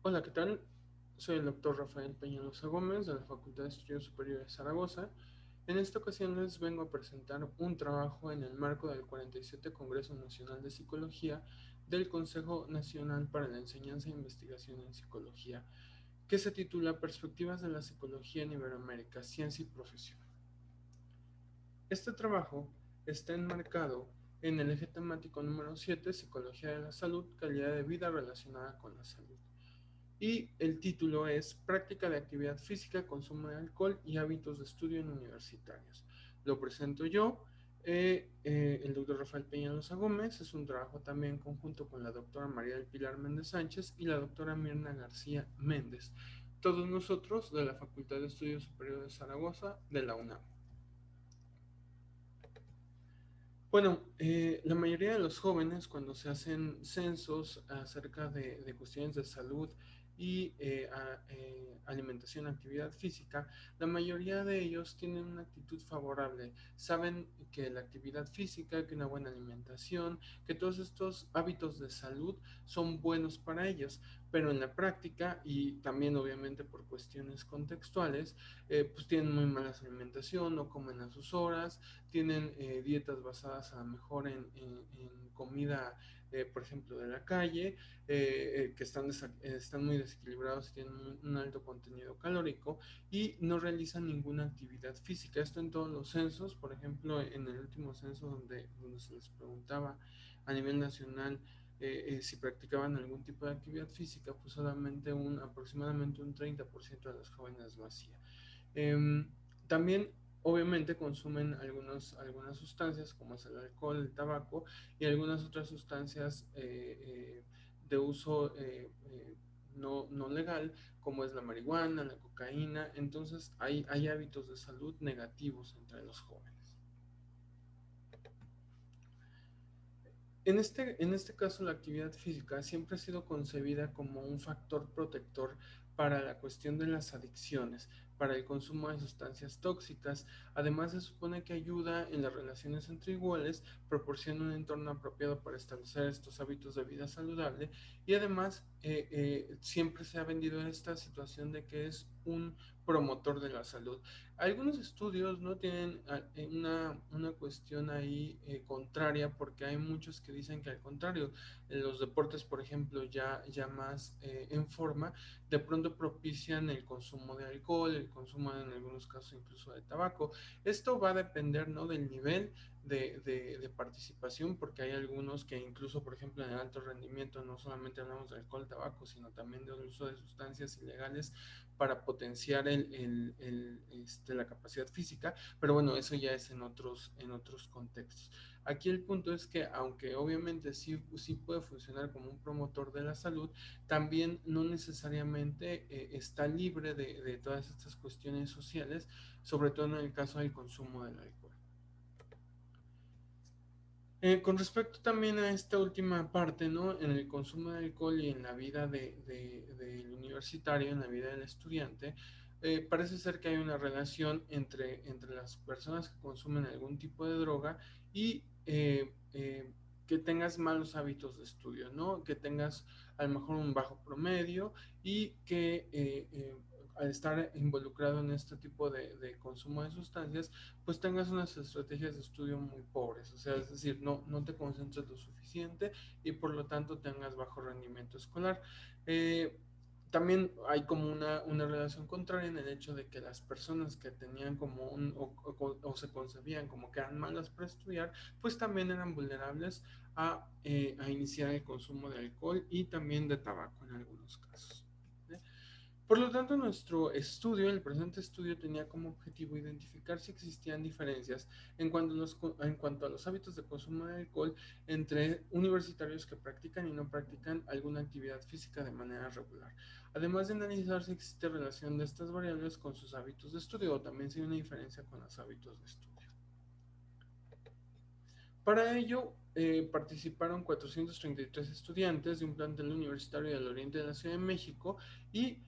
Hola, ¿qué tal? Soy el doctor Rafael Peñalosa Gómez de la Facultad de Estudios Superiores de Zaragoza. En esta ocasión les vengo a presentar un trabajo en el marco del 47 Congreso Nacional de Psicología del Consejo Nacional para la Enseñanza e Investigación en Psicología, que se titula Perspectivas de la Psicología en Iberoamérica, Ciencia y Profesión. Este trabajo está enmarcado en el eje temático número 7, Psicología de la Salud, calidad de vida relacionada con la salud. Y el título es Práctica de actividad física, consumo de alcohol y hábitos de estudio en universitarios. Lo presento yo, el doctor Rafael Peñalosa Gómez. Es un trabajo también conjunto con la doctora María del Pilar Méndez Sánchez y la doctora Mirna García Méndez. Todos nosotros de la Facultad de Estudios Superiores de Zaragoza de la UNAM. Bueno, la mayoría de los jóvenes cuando se hacen censos acerca de cuestiones de salud y alimentación, actividad física, la mayoría de ellos tienen una actitud favorable. Saben que la actividad física, que una buena alimentación, que todos estos hábitos de salud son buenos para ellos, pero en la práctica y también obviamente por cuestiones contextuales, pues tienen muy mala alimentación, no comen a sus horas, tienen dietas basadas a lo mejor en comida, por ejemplo, de la calle, que están muy desequilibrados y tienen un alto contenido calórico y no realizan ninguna actividad física. Esto en todos los censos, por ejemplo, en el último censo donde se les preguntaba a nivel nacional si practicaban algún tipo de actividad física, pues solamente aproximadamente un 30% de los jóvenes lo hacía. Eh, También obviamente consumen algunas sustancias como es el alcohol, el tabaco y algunas otras sustancias de uso no legal, como es la marihuana, la cocaína. Entonces hay hábitos de salud negativos entre los jóvenes. En este caso, la actividad física siempre ha sido concebida como un factor protector para la cuestión de las adicciones, para el consumo de sustancias tóxicas. Además, se supone que ayuda en las relaciones entre iguales, proporciona un entorno apropiado para establecer estos hábitos de vida saludable y además siempre se ha vendido esta situación de que es un promotor de la salud. Algunos estudios no tienen una cuestión ahí contraria, porque hay muchos que dicen que al contrario, los deportes, por ejemplo, ya más en forma, de pronto propician el consumo de alcohol, el consumo en algunos casos incluso de tabaco. Esto va a depender, ¿no?, del nivel de participación, porque hay algunos que incluso, por ejemplo, en el alto rendimiento no solamente hablamos de alcohol, tabaco, sino también del uso de sustancias ilegales para potenciar la capacidad física, pero bueno, eso ya es en otros contextos. Aquí el punto es que aunque obviamente sí puede funcionar como un promotor de la salud, también no necesariamente está libre de todas estas cuestiones sociales, sobre todo en el caso del consumo del alcohol. Con respecto también a esta última parte, ¿no? En el consumo de alcohol y en la vida del universitario, en la vida del estudiante, parece ser que hay una relación entre las personas que consumen algún tipo de droga y que tengas malos hábitos de estudio, ¿no? Que tengas a lo mejor un bajo promedio y que al estar involucrado en este tipo de consumo de sustancias, pues tengas unas estrategias de estudio muy pobres, o sea, es decir, no te concentres lo suficiente y por lo tanto tengas bajo rendimiento escolar. Eh, También hay como una relación contraria en el hecho de que las personas que tenían como o se concebían como que eran malas para estudiar, pues también eran vulnerables a iniciar el consumo de alcohol y también de tabaco en algunos casos. ¿Eh? Por lo tanto, nuestro estudio, el presente estudio, tenía como objetivo identificar si existían diferencias en cuanto a los hábitos de consumo de alcohol entre universitarios que practican y no practican alguna actividad física de manera regular. Además de analizar si existe relación de estas variables con sus hábitos de estudio o también si hay una diferencia con los hábitos de estudio. Para ello, participaron 433 estudiantes de un plantel universitario del oriente de la Ciudad de México y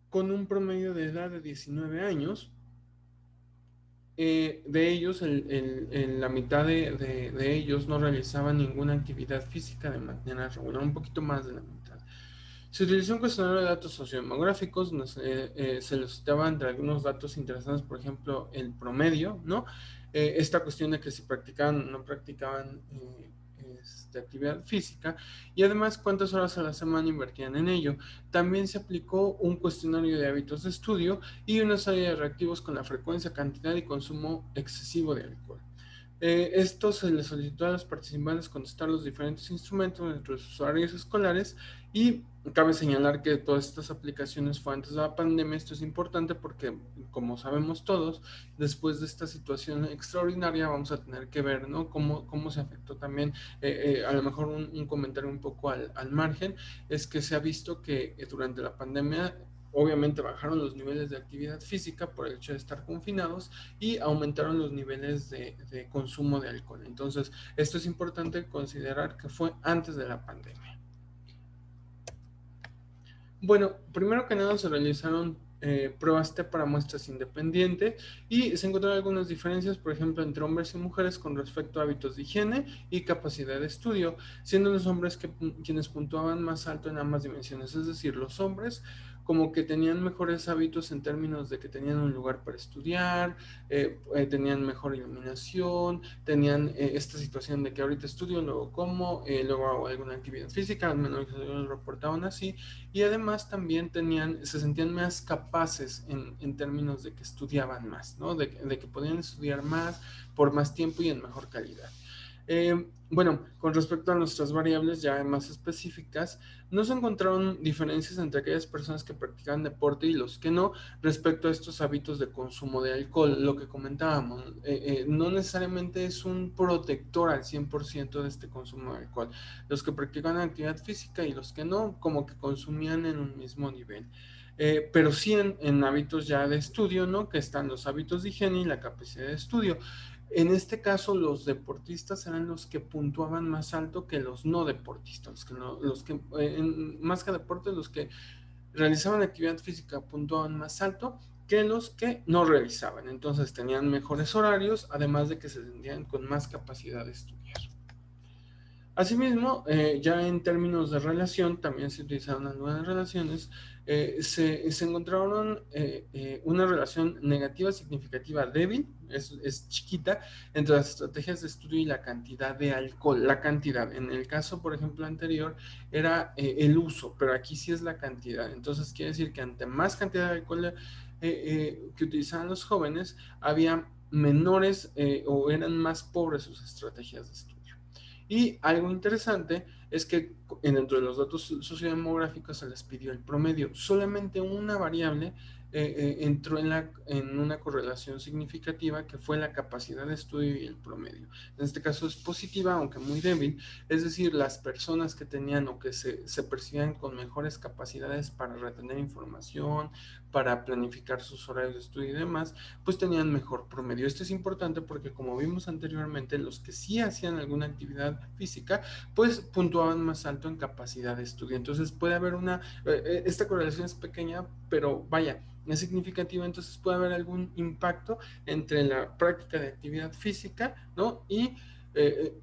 con un promedio de edad de 19 años. De ellos, la mitad de ellos no realizaban ninguna actividad física de manera regular, un poquito más de la mitad. Se utilizó un cuestionario de datos sociodemográficos donde se les citaba entre algunos datos interesantes, por ejemplo, el promedio, ¿no? Esta cuestión de que si practicaban o no practicaban actividad física y además cuántas horas a la semana invertían en ello. También se aplicó un cuestionario de hábitos de estudio y una serie de reactivos con la frecuencia, cantidad y consumo excesivo de alcohol. Esto se le solicitó a los participantes contestar los diferentes instrumentos entre sus horarios escolares y cabe señalar que todas estas aplicaciones fue antes de la pandemia. Esto es importante porque, como sabemos todos, después de esta situación extraordinaria vamos a tener que ver, ¿no? Cómo se afectó también, a lo mejor un comentario un poco al margen, es que se ha visto que durante la pandemia obviamente bajaron los niveles de actividad física por el hecho de estar confinados y aumentaron los niveles de consumo de alcohol. Entonces, esto es importante considerar que fue antes de la pandemia. Bueno, primero que nada se realizaron pruebas T para muestras independientes y se encontraron algunas diferencias, por ejemplo, entre hombres y mujeres con respecto a hábitos de higiene y capacidad de estudio, siendo los hombres quienes puntuaban más alto en ambas dimensiones, es decir, los hombres como que tenían mejores hábitos en términos de que tenían un lugar para estudiar, tenían mejor iluminación, tenían esta situación de que ahorita estudio, luego como, luego hago alguna actividad física, al menos lo reportaban así, y además también se sentían más capaces en términos de que estudiaban más, ¿no? De que podían estudiar más por más tiempo y en mejor calidad. Bueno, con respecto a nuestras variables ya más específicas, no se encontraron diferencias entre aquellas personas que practican deporte y los que no respecto a estos hábitos de consumo de alcohol. Lo que comentábamos, no necesariamente es un protector al 100% de este consumo de alcohol. Los que practican actividad física y los que no, como que consumían en un mismo nivel. Pero sí en hábitos ya de estudio, ¿no? Que están los hábitos de higiene y la capacidad de estudio. En este caso, los deportistas eran los que puntuaban más alto que los no deportistas, más que deportes, los que realizaban actividad física puntuaban más alto que los que no realizaban. Entonces tenían mejores horarios, además de que se sentían con más capacidad de estudiar. Asimismo, ya en términos de relación, también se utilizaron algunas relaciones, se encontraron una relación negativa significativa débil, es chiquita, entre las estrategias de estudio y la cantidad de alcohol. La cantidad, en el caso, por ejemplo, anterior, era el uso, pero aquí sí es la cantidad. Entonces, quiere decir que ante más cantidad de alcohol que utilizaban los jóvenes, había menores o eran más pobres sus estrategias de estudio. Y algo interesante es que dentro de los datos sociodemográficos se les pidió el promedio. Solamente una variable entró en una correlación significativa que fue la capacidad de estudio y el promedio. En este caso es positiva, aunque muy débil, es decir, las personas que tenían o que se percibían con mejores capacidades para retener información, para planificar sus horarios de estudio y demás, pues tenían mejor promedio. Esto es importante porque, como vimos anteriormente, los que sí hacían alguna actividad física, pues puntuaban más alto en capacidad de estudio. Entonces puede haber esta correlación es pequeña, pero vaya, es significativa, entonces puede haber algún impacto entre la práctica de actividad física, ¿no? Y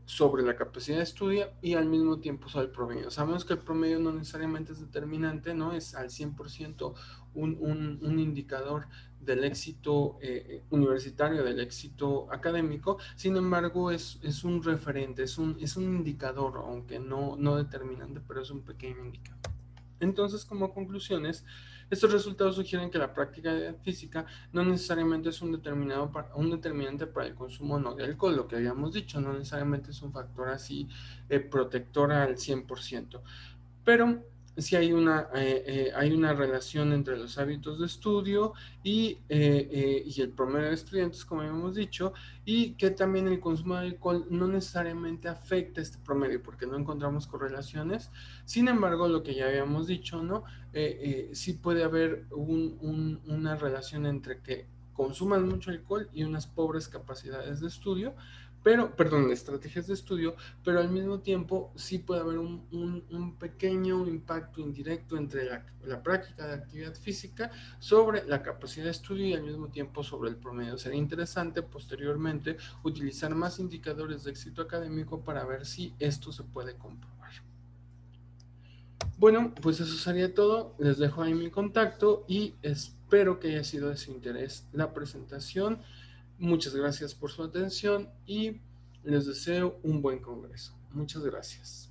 sobre la capacidad de estudio y al mismo tiempo sobre el promedio. Sabemos que el promedio no necesariamente es determinante, no es al 100% un indicador del éxito universitario, del éxito académico. Sin embargo, es un referente, es un indicador, aunque no determinante, pero es un pequeño indicador. Entonces, como conclusiones, estos resultados sugieren que la práctica de física no necesariamente es un determinante para el consumo no de alcohol, lo que habíamos dicho, no necesariamente es un factor así protector al 100%, pero sí hay una relación entre los hábitos de estudio y el promedio de estudiantes, como habíamos dicho, y que también el consumo de alcohol no necesariamente afecta este promedio porque no encontramos correlaciones. Sin embargo, lo que ya habíamos dicho, ¿no? Sí puede haber una relación entre que consuman mucho alcohol y unas pobres capacidades de estudio, perdón, estrategias de estudio, pero al mismo tiempo sí puede haber un pequeño impacto indirecto entre la práctica de actividad física sobre la capacidad de estudio y al mismo tiempo sobre el promedio. Sería interesante posteriormente utilizar más indicadores de éxito académico para ver si esto se puede comprobar. Bueno, pues eso sería todo. Les dejo ahí mi contacto y espero que haya sido de su interés la presentación. Muchas gracias por su atención y les deseo un buen congreso. Muchas gracias.